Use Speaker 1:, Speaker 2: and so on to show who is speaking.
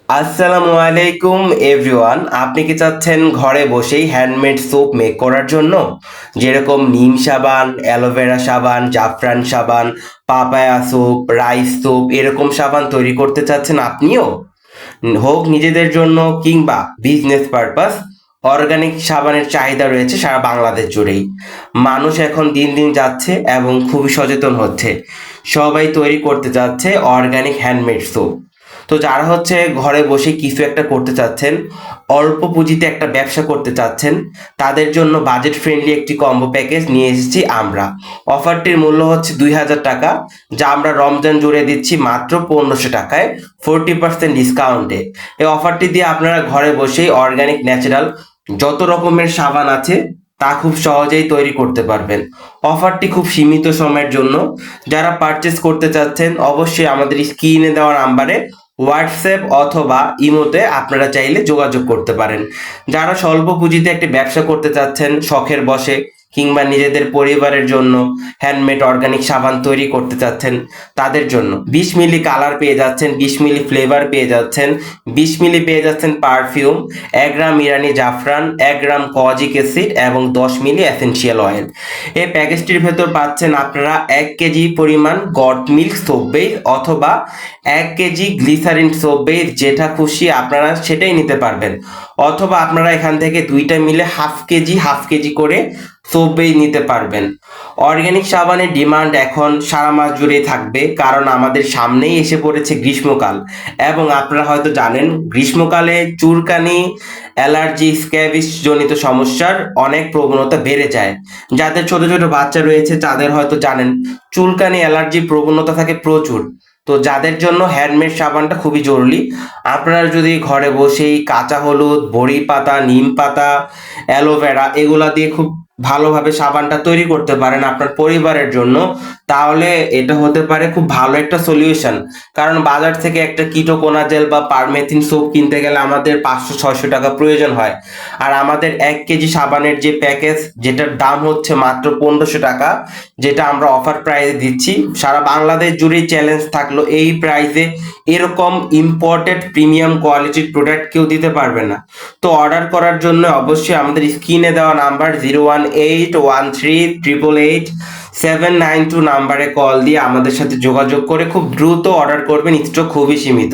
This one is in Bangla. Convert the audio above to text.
Speaker 1: আসসালামু আলাইকুম এভরিওয়ান। আপনি কি চাচ্ছেন ঘরে বসেই হ্যান্ডমেড সোপ মেক করার জন্য? যেরকম নিম সাবান, অ্যালোভেরা সাবান, জাফরান সাবান, পাপায়া সোপ, রাইস সোপ এরকম সাবান তৈরি করতে চাচ্ছেন আপনিও? হোক নিজেদের জন্য কিংবা বিজনেস পারপাস, অর্গানিক সাবানের চাহিদা রয়েছে সারা বাংলাদেশ জুড়েই। মানুষ এখন দিন দিন যাচ্ছে এবং খুবই সচেতন হচ্ছে। সবাই তৈরি করতে চাচ্ছে অর্গানিক হ্যান্ডমেড সোপ। তো যারা হচ্ছে ঘরে বসে কিছু একটা করতে চাচ্ছেন, অল্প পুঁজিতে একটা ব্যবসা করতে চাচ্ছেন, তাদের জন্য বাজেট ফ্রেন্ডলি একটি কম্বো প্যাকেজ নিয়ে এসেছি আমরা। অফারটির মূল্য হচ্ছে 2000 টাকা, যা আমরা রমজান জুড়ে দিচ্ছি মাত্র 1500 টাকায়, 40% ডিসকাউন্টে। এই অফারটি দিয়ে আপনারা ঘরে বসেই অর্গানিক ন্যাচারাল যত রকমের সাবান আছে তা খুব সহজেই তৈরি করতে পারবেন। অফারটি খুব সীমিত সময়ের জন্য। যারা পারচেস করতে চাচ্ছেন অবশ্যই আমাদের স্ক্রিনে দেওয়া নাম্বারে হোয়াটসঅ্যাপ অথবা ইমোতে আপনারা চাইলে যোগাযোগ করতে পারেন। যারা স্বল্প পুঁজিতে একটি ব্যবসা করতে চাচ্ছেন শখের বশে, কিংবা নিজেদের পরিবারের জন্য হ্যান্ডমেড অর্গানিক সাবান তৈরি করতে চাচ্ছেন, তাদের জন্য 20 মিলি কালার পেয়ে যাচ্ছেন, 20 মিলি ফ্লেভার পেয়ে যাচ্ছেন, 20 মিলি পেয়ে যাচ্ছেন পারফিউম, 1 গ্রাম ইরানি জাফরান, 1 গ্রাম কজিক অ্যাসিড এবং 10 মিলি এসেনশিয়াল অয়েল। এই প্যাকেজটির ভেতর পাচ্ছেন আপনারা 1 কেজি পরিমাণ গট মিল্ক সোপ বেস অথবা 1 কেজি গ্লিসারিন সোপ বেস, যেটা খুশি আপনারা সেটাই নিতে পারবেন। অথবা আপনারা এখান থেকে দুইটা মিলে হাফ কেজি করে সোপ বেস নিতে পারবেন। অর্গানিক সাবানের ডিমান্ড এখন সারা মাস জুড়েই থাকবে, কারণ আমাদের সামনেই এসে পড়েছে গ্রীষ্মকাল। এবং আপনারা হয়তো জানেন গ্রীষ্মকালে চুলকানি, অ্যালার্জি, স্ক্যাবিস জনিত সমস্যার অনেক প্রবণতা বেড়ে যায়। যাদের ছোট ছোট বাচ্চা রয়েছে তাদের হয়তো জানেন চুলকানি, অ্যালার্জির প্রবণতা থাকে প্রচুর। তো যাদের জন্য হ্যান্ডমেড সাবানটা খুবই জরুরি। আপনারা যদি ঘরে বসেই কাঁচা হলুদ, বড়ি পাতা, নিম পাতা, অ্যালোভেরা এগুলা দিয়ে খুব ভালোভাবে সাবানটা তৈরি করতে পারেন আপনার পরিবারের জন্য, তাহলে এটা হতে পারে খুব ভালো একটা সলিউশন। কারণ বাজার থেকে একটা কিটোকোনাজেল বা পারমেথিন সোপ কিনতে গেলে আমাদের 500-600 টাকা প্রয়োজন হয়। আর আমাদের 1 কেজি সাবানের যে প্যাকেজ, যেটার দাম হচ্ছে মাত্র 1500 টাকা, যেটা আমরা অফার প্রাইসে দিচ্ছি, সারা বাংলাদেশ জুড়েই চ্যালেঞ্জ থাকলো এই প্রাইসে এরকম ইম্পোর্টেড প্রিমিয়াম কোয়ালিটির প্রোডাক্ট কেউ দিতে পারবে না। তো অর্ডার করার জন্য অবশ্যই আমাদের স্ক্রিনে দেওয়া নাম্বার 01813888792 নাম্বারে কল দিয়ে আমাদের সাথে যোগাযোগ করে খুব দ্রুত অর্ডার করবেন। স্টক খুবই সীমিত।